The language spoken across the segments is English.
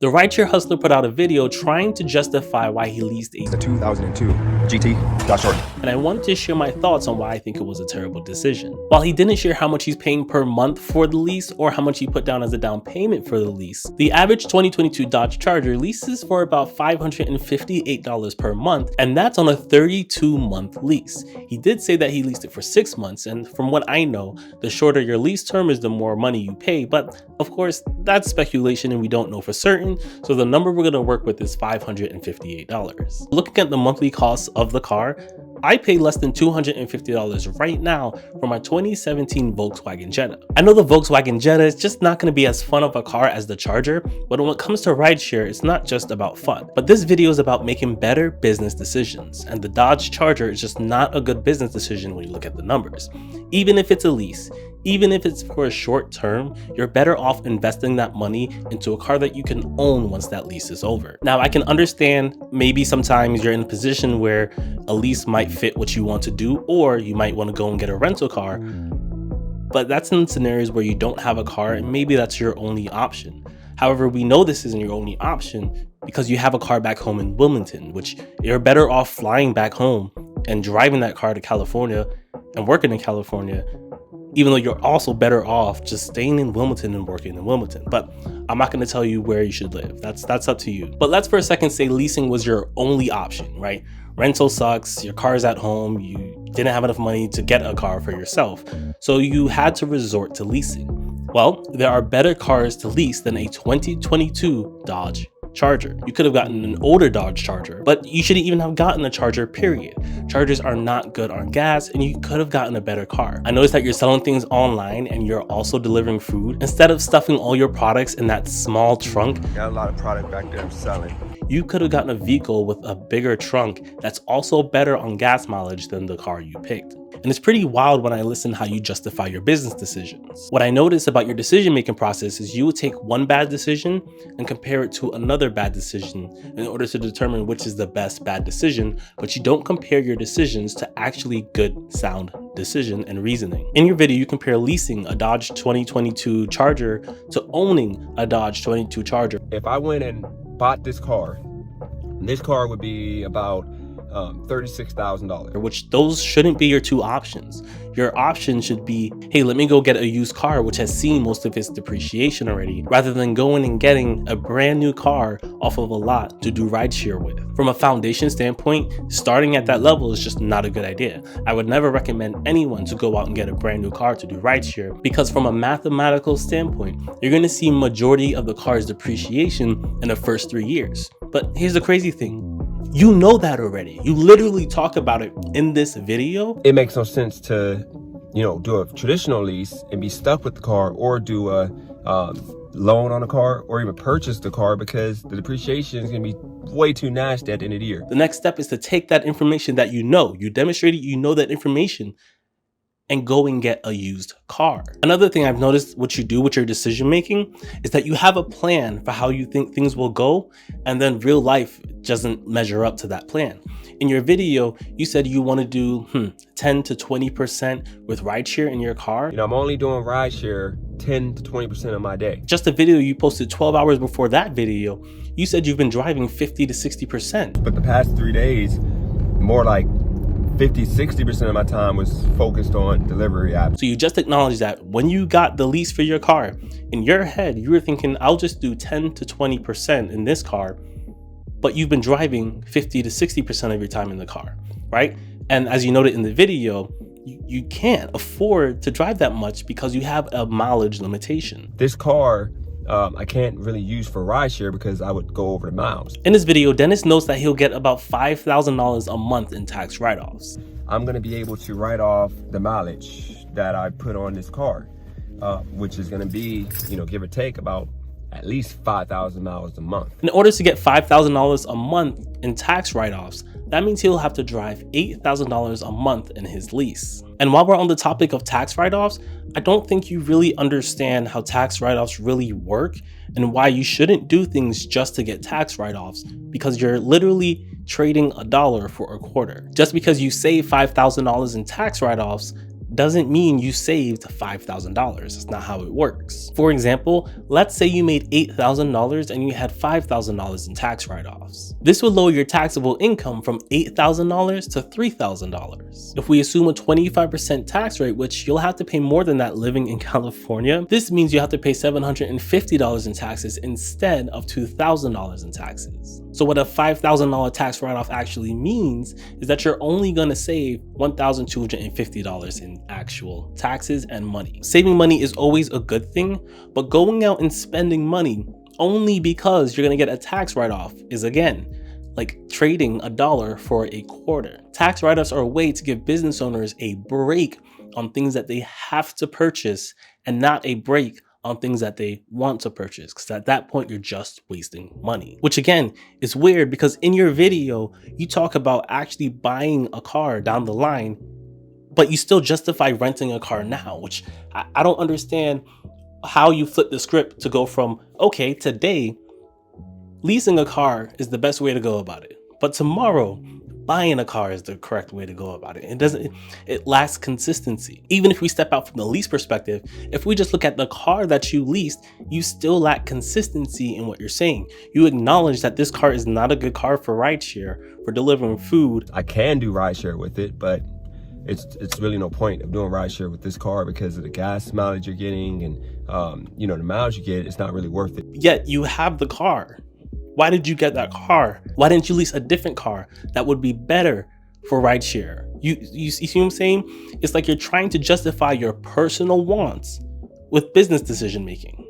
The rideshare hustler put out a video trying to justify why he leased a The 2002 GT Dodge Short. and I wanted to share my thoughts on why I think it was a terrible decision. While he didn't share how much he's paying per month for the lease or how much he put down as a down payment for the lease, the average 2022 Dodge Charger leases for about $558 per month, and that's on a 32-month lease. He did say that he leased it for 6 months, and from what I know, the shorter your lease term is the more money you pay, but of course, that's speculation and we don't know for certain, so the number we're going to work with is $558. Looking at the monthly costs of the car, I pay less than $250 right now for my 2017 Volkswagen Jetta. I know the Volkswagen Jetta is just not going to be as fun of a car as the Charger, but when it comes to rideshare, it's not just about fun. But this video is about making better business decisions, and the Dodge Charger is just not a good business decision when you look at the numbers. Even if it's a lease, even if it's for a short term, you're better off investing that money into a car that you can own once that lease is over. Now, I can understand maybe sometimes you're in a position where a lease might fit what you want to do, or you might want to go and get a rental car, but that's in scenarios where you don't have a car and maybe that's your only option. However, we know this isn't your only option because you have a car back home in Wilmington, which you're better off flying back home and driving that car to California and working in California, even though you're also better off just staying in Wilmington and working in Wilmington. But I'm not going to tell you where you should live. That's up to you. But let's for a second say leasing was your only option, right? Rental sucks, your car's at home, you didn't have enough money to get a car for yourself, so you had to resort to leasing. Well, there are better cars to lease than a 2022 Dodge Charger. You could have gotten an older Dodge Charger, but you shouldn't even have gotten a Charger, period. Chargers are not good on gas, and you could have gotten a better car. I noticed that you're selling things online and you're also delivering food. Instead of stuffing all your products in that small trunk, Got a lot of product back there I'm selling. you could have gotten a vehicle with a bigger trunk that's also better on gas mileage than the car you picked. And it's pretty wild when I listen how you justify your business decisions. What I notice about your decision-making process is you would take one bad decision and compare it to another bad decision in order to determine which is the best bad decision, but you don't compare your decisions to actually good, sound decision and reasoning. In your video, you compare leasing a Dodge 2022 Charger to owning a Dodge 22 Charger. If I went and bought this car would be about $36,000. Which those shouldn't be your two options. Your option should be, hey, let me go get a used car which has seen most of its depreciation already, rather than going and getting a brand new car off of a lot to do rideshare with. From a foundation standpoint, starting at that level is just not a good idea. I would never recommend anyone to go out and get a brand new car to do rideshare, because from a mathematical standpoint, you're going to see majority of the car's depreciation in the first 3 years. But here's the crazy thing. You know that already. You literally talk about it in this video. It makes no sense to, do a traditional lease and be stuck with the car, or do a loan on a car, or even purchase the car, because the depreciation is going to be way too nasty at the end of the year. The next step is to take that information that you demonstrated you know that information, and go and get a used car. Another thing I've noticed what you do with your decision making is that you have a plan for how you think things will go, and then real life doesn't measure up to that plan. In your video, you said you want to do 10 to 20% with rideshare in your car. I'm only doing rideshare 10 to 20% of my day. Just a video you posted 12 hours before that video, you said you've been driving 50 to 60%. But the past 3 days, more like 50-60% of my time was focused on delivery apps. So you just acknowledged that when you got the lease for your car, in your head you were thinking, I'll just do 10 to 20% in this car, but you've been driving 50 to 60% of your time in the car, right? And as you noted in the video, you can't afford to drive that much because you have a mileage limitation. This car, I can't really use for rideshare because I would go over the miles. In this video, Dennis notes that he'll get about $5,000 a month in tax write-offs. I'm gonna be able to write off the mileage that I put on this car, which is gonna be, give or take about at least 5,000 miles a month. In order to get $5,000 a month in tax write-offs, that means he'll have to drive $8,000 a month in his lease. And while we're on the topic of tax write-offs, I don't think you really understand how tax write-offs really work and why you shouldn't do things just to get tax write-offs, because you're literally trading a dollar for a quarter. Just because you save $5,000 in tax write-offs doesn't mean you saved $5,000. That's not how it works. For example, let's say you made $8,000 and you had $5,000 in tax write-offs. This would lower your taxable income from $8,000 to $3,000. If we assume a 25% tax rate, which you'll have to pay more than that living in California, this means you have to pay $750 in taxes instead of $2,000 in taxes. So what a $5,000 tax write-off actually means is that you're only going to save $1,250 in actual taxes and money. Saving money is always a good thing, but going out and spending money only because you're going to get a tax write-off is, again, like trading a dollar for a quarter. Tax write-offs are a way to give business owners a break on things that they have to purchase and not a break on things that they want to purchase, because at that point you're just wasting money. Which again is weird, because in your video you talk about actually buying a car down the line, but you still justify renting a car now, which I don't understand how you flip the script to go from, okay, today leasing a car is the best way to go about it, but tomorrow buying a car is the correct way to go about it. It lacks consistency. Even if we step out from the lease perspective, if we just look at the car that you leased, you still lack consistency in what you're saying. You acknowledge that this car is not a good car for rideshare, for delivering food. I can do rideshare with it, but it's really no point of doing rideshare with this car because of the gas mileage you're getting and the mileage you get. It's not really worth it. Yet you have the car. Why did you get that car? Why didn't you lease a different car that would be better for rideshare? You see what I'm saying? It's like you're trying to justify your personal wants with business decision making,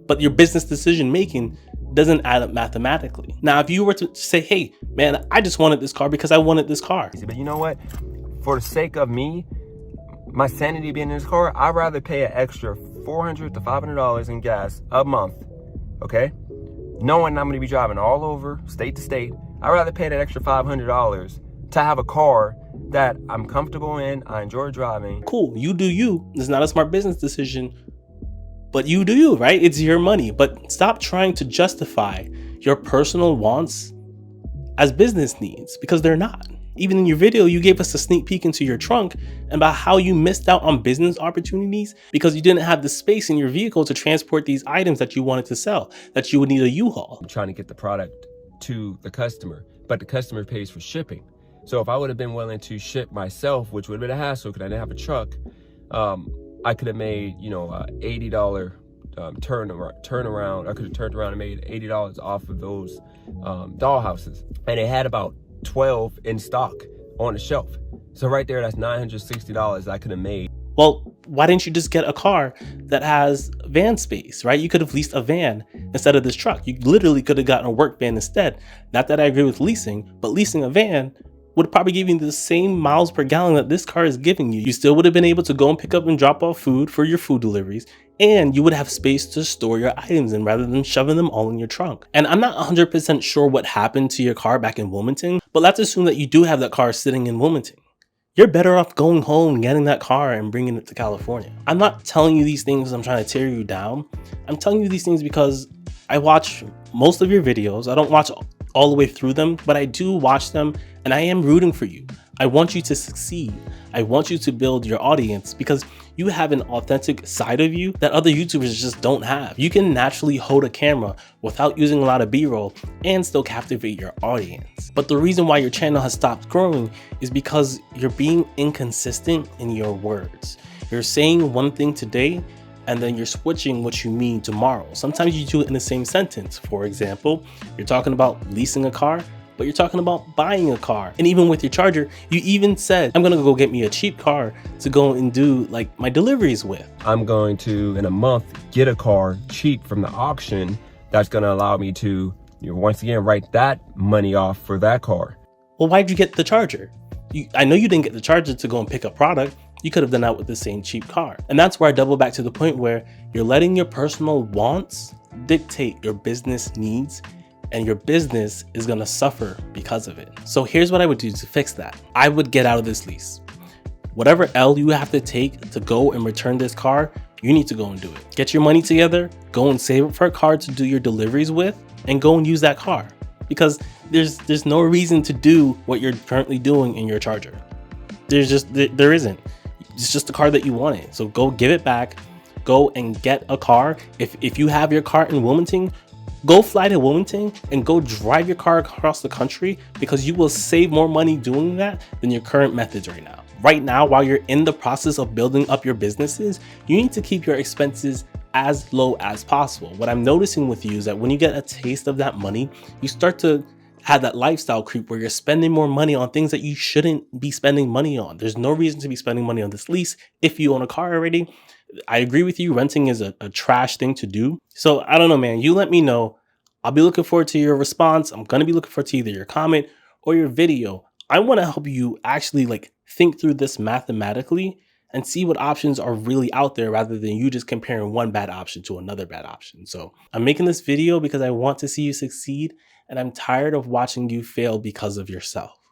but your business decision making doesn't add up mathematically. Now, if you were to say, hey, man, I just wanted this car because I wanted this car. But you know what? For the sake of me, my sanity being in this car, I'd rather pay an extra $400 to $500 in gas a month, okay? Knowing I'm gonna be driving all over, state to state, I'd rather pay that extra $500 to have a car that I'm comfortable in, I enjoy driving. Cool, you do you. It's not a smart business decision, but you do you, right? It's your money. But stop trying to justify your personal wants as business needs, because they're not. Even in your video, you gave us a sneak peek into your trunk about how you missed out on business opportunities because you didn't have the space in your vehicle to transport these items that you wanted to sell, that you would need a U-Haul. I'm trying to get the product to the customer, but the customer pays for shipping. So if I would have been willing to ship myself, which would have been a hassle because I didn't have a truck, I could have made, a $80 turnaround. I could have turned around and made $80 off of those dollhouses. And it had about 12 in stock on the shelf. So right there, that's $960 I could have made. Well, why didn't you just get a car that has van space, right? You could have leased a van instead of this truck. You literally could have gotten a work van instead. Not that I agree with leasing, but leasing a van would probably give you the same miles per gallon that this car is giving you. You still would have been able to go and pick up and drop off food for your food deliveries, and you would have space to store your items in rather than shoving them all in your trunk. And I'm not 100% sure what happened to your car back in Wilmington, but let's assume that you do have that car sitting in Wilmington. You're better off going home, getting that car and bringing it to California. I'm not telling you these things because I'm trying to tear you down. I'm telling you these things because I watch most of your videos. I don't watch all the way through them, but I do watch them, and I am rooting for you. I want you to succeed. I want you to build your audience because you have an authentic side of you that other YouTubers just don't have. You can naturally hold a camera without using a lot of B-roll and still captivate your audience. But the reason why your channel has stopped growing is because you're being inconsistent in your words. You're saying one thing today and then you're switching what you mean tomorrow. Sometimes you do it in the same sentence. For example, you're talking about leasing a car, but you're talking about buying a car. And even with your charger, you even said, I'm gonna go get me a cheap car to go and do like my deliveries with. I'm going to, in a month, get a car cheap from the auction that's gonna allow me to, once again, write that money off for that car. Well, why'd you get the charger? I know you didn't get the charger to go and pick a product. You could have done that with the same cheap car. And that's where I double back to the point where you're letting your personal wants dictate your business needs, and your business is gonna suffer because of it. So here's what I would do to fix that. I would get out of this lease. Whatever L you have to take to go and return this car, you need to go and do it. Get your money together, go and save it for a car to do your deliveries with, and go and use that car. Because there's no reason to do what you're currently doing in your charger. There isn't. it's just the car that you wanted. So go give it back. Go and get a car. If you have your car in Wilmington, go fly to Wilmington and go drive your car across the country, because you will save more money doing that than your current methods right now. Right now, while you're in the process of building up your businesses, you need to keep your expenses as low as possible. What I'm noticing with you is that when you get a taste of that money, you start to have that lifestyle creep where you're spending more money on things that you shouldn't be spending money on. There's no reason to be spending money on this lease if you own a car already. I agree with you. Renting is a trash thing to do. So I don't know, man. You let me know. I'll be looking forward to your response. I'm going to be looking forward to either your comment or your video. I want to help you actually like think through this mathematically and see what options are really out there, rather than you just comparing one bad option to another bad option. So I'm making this video because I want to see you succeed, and I'm tired of watching you fail because of yourself.